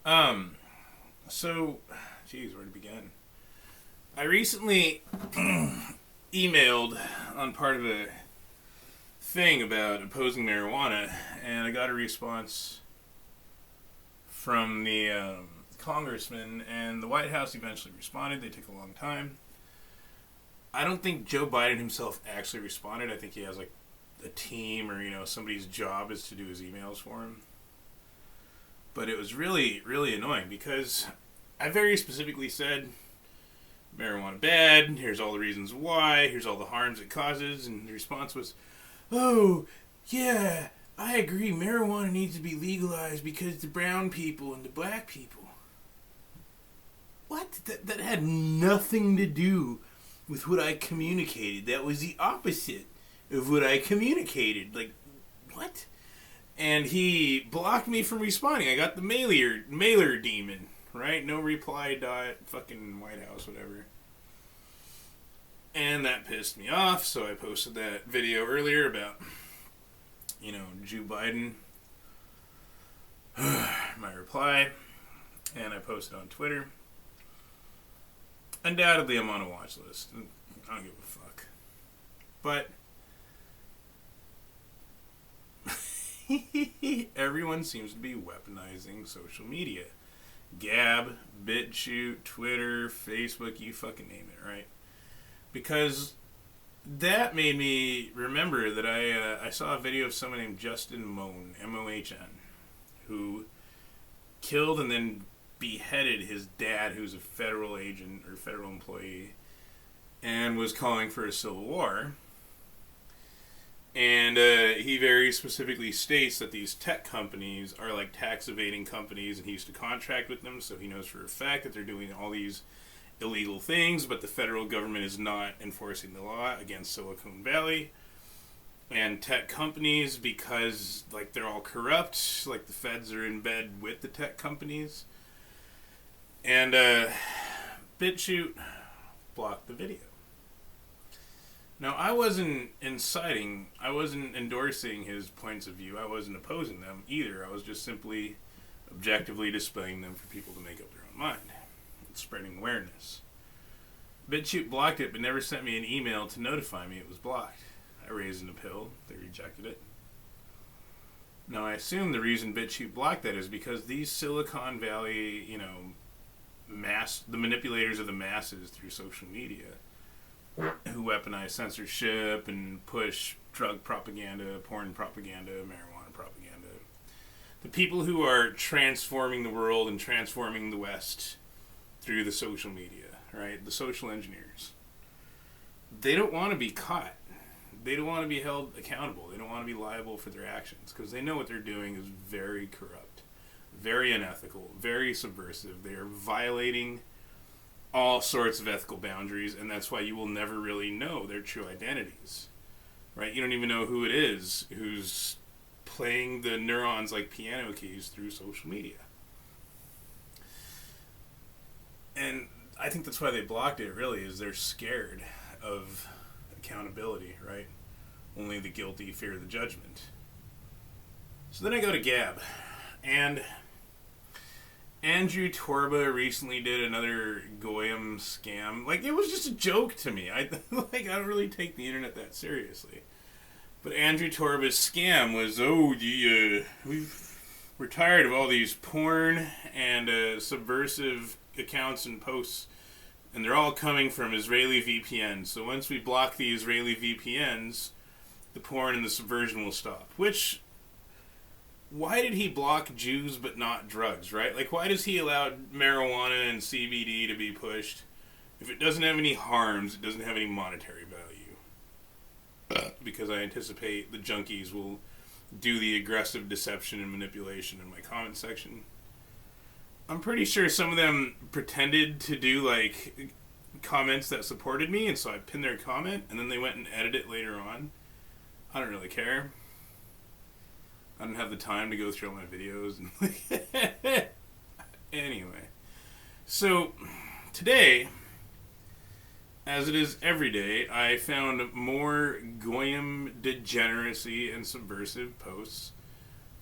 um, so, geez, where to begin? I recently emailed on part of a thing about opposing marijuana, and I got a response from the congressman, and the White House eventually responded. They took a long time. I don't think Joe Biden himself actually responded. I think he has like a team or somebody's job is to do his emails for him. But it was really, really annoying because I very specifically said marijuana bad, here's all the reasons why, here's all the harms it causes, and the response was, oh, yeah, I agree, marijuana needs to be legalized because the brown people and the black people. What? That had nothing to do with what I communicated. That was the opposite of what I communicated. Like, what? And he blocked me from responding. I got the mailer demon, right? No reply dot fucking White House, whatever. And that pissed me off, so I posted that video earlier about, Joe Biden. My reply. And I posted on Twitter. Undoubtedly, I'm on a watch list. I don't give a fuck. But everyone seems to be weaponizing social media. Gab, BitChute, Twitter, Facebook, you fucking name it, right? Because that made me remember that I saw a video of someone named Justin Mohn, M-O-H-N, who killed and then beheaded his dad, who's a federal agent or federal employee, and was calling for a civil war. And he very specifically states that these tech companies are like tax evading companies, and he used to contract with them, so he knows for a fact that they're doing all these illegal things, but the federal government is not enforcing the law against Silicon Valley and tech companies because like they're all corrupt, like the feds are in bed with the tech companies. And BitChute blocked the video. Now, I wasn't inciting, I wasn't endorsing his points of view, I wasn't opposing them either. I was just simply objectively displaying them for people to make up their own mind. It's spreading awareness. BitChute blocked it, but never sent me an email to notify me it was blocked. I raised an appeal, they rejected it. Now, I assume the reason BitChute blocked that is because these Silicon Valley, the manipulators of the masses through social media, who weaponize censorship and push drug propaganda, porn propaganda, marijuana propaganda. The people who are transforming the world and transforming the West through the social media, right? The social engineers. They don't want to be caught. They don't want to be held accountable. They don't want to be liable for their actions because they know what they're doing is very corrupt, very unethical, very subversive. They are violating all sorts of ethical boundaries, and that's why you will never really know their true identities, right? You don't even know who it is who's playing the neurons like piano keys through social media. And I think that's why they blocked it, really, is they're scared of accountability, right? Only the guilty fear the judgment. So then I go to Gab, and Andrew Torba recently did another Goyim scam. Like, it was just a joke to me. I don't really take the internet that seriously. But Andrew Torba's scam was, we're tired of all these porn and subversive accounts and posts, and they're all coming from Israeli VPNs. So once we block the Israeli VPNs, the porn and the subversion will stop. Which, why did he block Jews but not drugs, right? Like, why does he allow marijuana and CBD to be pushed? If it doesn't have any harms, it doesn't have any monetary value. Because I anticipate the junkies will do the aggressive deception and manipulation in my comment section. I'm pretty sure some of them pretended to do, like, comments that supported me, and so I pinned their comment, and then they went and edited it later on. I don't really care. I don't have the time to go through all my videos. And anyway. So, today, as it is every day, I found more Goyim degeneracy and subversive posts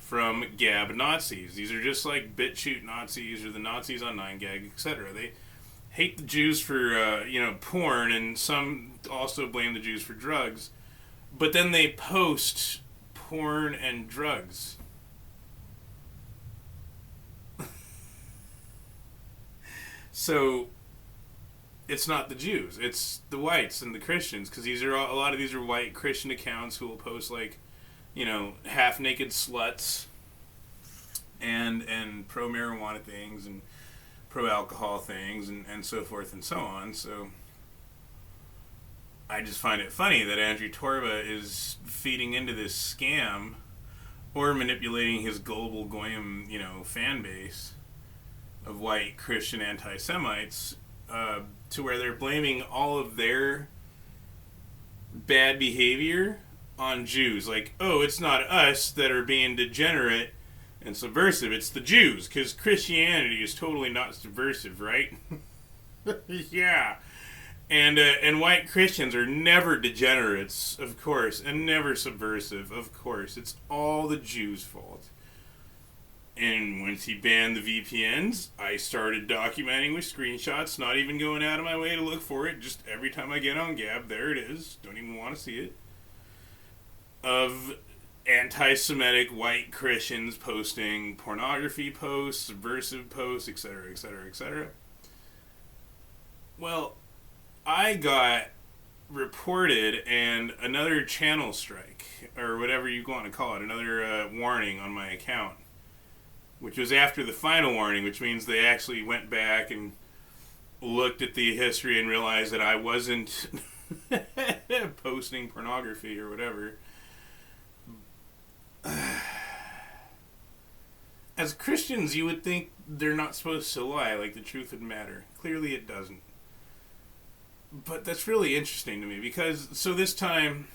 from Gab Nazis. These are just like BitChute Nazis or the Nazis on 9gag, etc. They hate the Jews for porn, and some also blame the Jews for drugs. But then they post porn and drugs. So it's not the Jews, it's the whites and the Christians, because a lot of these are white Christian accounts who will post like, half naked sluts and pro marijuana things and pro alcohol things and so forth and so on. So I just find it funny that Andrew Torba is feeding into this scam or manipulating his global goyim, fan base of white Christian anti-Semites to where they're blaming all of their bad behavior on Jews. Like, oh, it's not us that are being degenerate and subversive, it's the Jews, because Christianity is totally not subversive, right? Yeah. And white Christians are never degenerates, of course, and never subversive, of course. It's all the Jews' fault. And once he banned the VPNs, I started documenting with screenshots, not even going out of my way to look for it. Just every time I get on Gab, there it is. Don't even want to see it. Of anti-Semitic white Christians posting pornography posts, subversive posts, etc., etc., etc. Well, I got reported and another channel strike, or whatever you want to call it, another warning on my account, which was after the final warning, which means they actually went back and looked at the history and realized that I wasn't posting pornography or whatever. As Christians, you would think they're not supposed to lie, like the truth would matter. Clearly it doesn't. But that's really interesting to me, because so this time,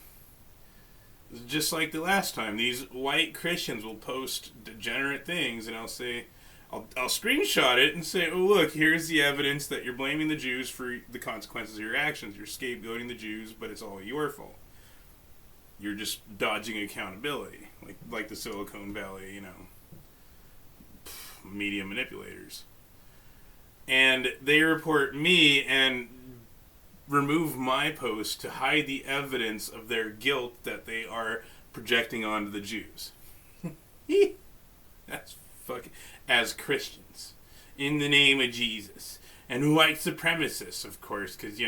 just like the last time, these white Christians will post degenerate things, and I'll screenshot it and say, oh look, here's the evidence that you're blaming the Jews for the consequences of your actions. You're scapegoating the Jews, but it's all your fault. You're just dodging accountability, like the Silicon Valley, media manipulators. And they report me and remove my post to hide the evidence of their guilt that they are projecting onto the Jews. That's fucking... As Christians, in the name of Jesus. And white supremacists, of course, because,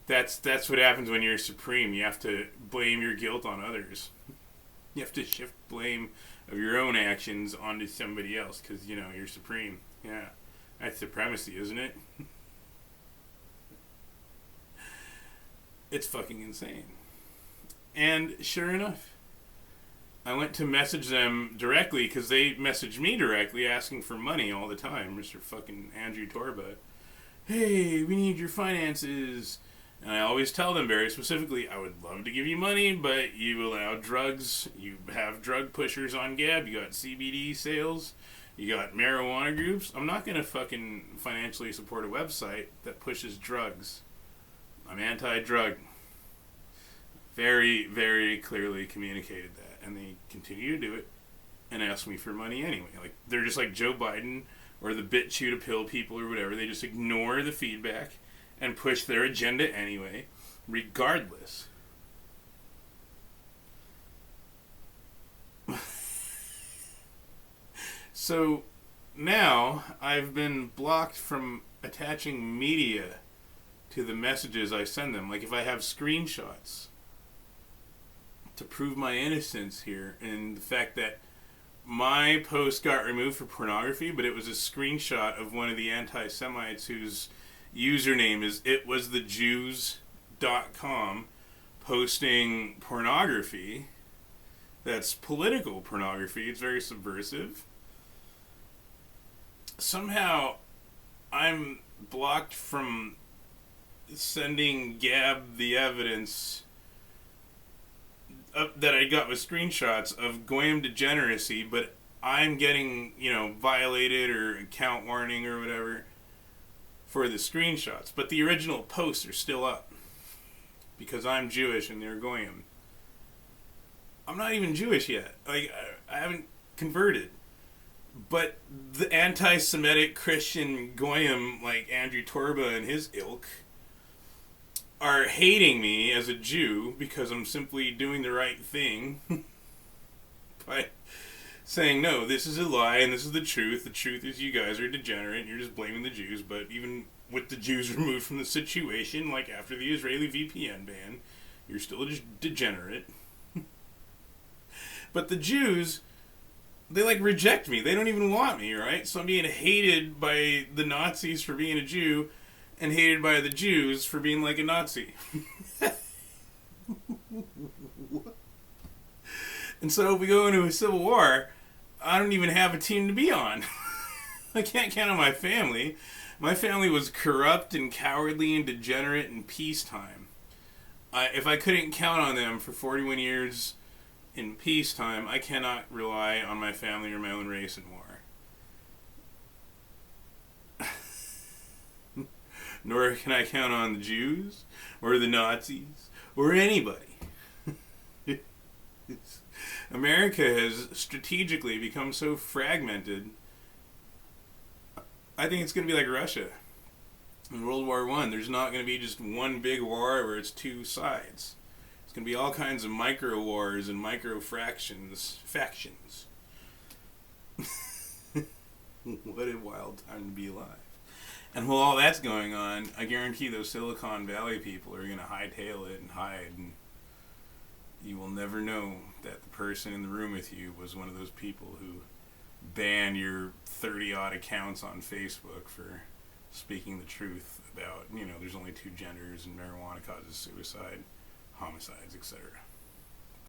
that's what happens when you're supreme. You have to blame your guilt on others. You have to shift blame of your own actions onto somebody else, because, you're supreme. Yeah, that's supremacy, isn't it? It's fucking insane. And sure enough, I went to message them directly, because they message me directly asking for money all the time. Mr. fucking Andrew Torba. Hey, we need your finances. And I always tell them very specifically, I would love to give you money, but you allow drugs. You have drug pushers on Gab. You got CBD sales. You got marijuana groups. I'm not going to fucking financially support a website that pushes drugs. I'm anti-drug. Very, very clearly communicated that. And they continue to do it and ask me for money anyway. Like, they're just like Joe Biden or the BitChute appeal people or whatever. They just ignore the feedback and push their agenda anyway, regardless. So now I've been blocked from attaching media to the messages I send them. Like, if I have screenshots to prove my innocence here, and the fact that my post got removed for pornography, but it was a screenshot of one of the anti-Semites whose username is itwasthejews.com posting pornography. That's political pornography. It's very subversive. Somehow I'm blocked from sending Gab the evidence that I got with screenshots of goyim degeneracy, but I'm getting, violated or account warning or whatever for the screenshots. But the original posts are still up because I'm Jewish and they're goyim. I'm not even Jewish yet. Like, I haven't converted. But the anti-Semitic Christian goyim like Andrew Torba and his ilk are hating me as a Jew because I'm simply doing the right thing by saying, no, this is a lie and this is the truth. The truth is you guys are degenerate and you're just blaming the Jews. But even with the Jews removed from the situation, like after the Israeli VPN ban, you're still just degenerate. But the Jews, they like reject me. They don't even want me, right? So I'm being hated by the Nazis for being a Jew and hated by the Jews for being like a Nazi. And so if we go into a civil war, I don't even have a team to be on. I can't count on my family. My family was corrupt and cowardly and degenerate in peacetime. If I couldn't count on them for 41 years in peacetime, I cannot rely on my family or my own race in war. Nor can I count on the Jews or the Nazis or anybody. America has strategically become so fragmented. I think it's going to be like Russia in World War I. There's not going to be just one big war where it's two sides. It's going to be all kinds of micro wars and micro factions. What a wild time to be alive. And while all that's going on, I guarantee those Silicon Valley people are going to hightail it and hide, and you will never know that the person in the room with you was one of those people who banned your 30-odd accounts on Facebook for speaking the truth about, there's only two genders and marijuana causes suicide, homicides, etc.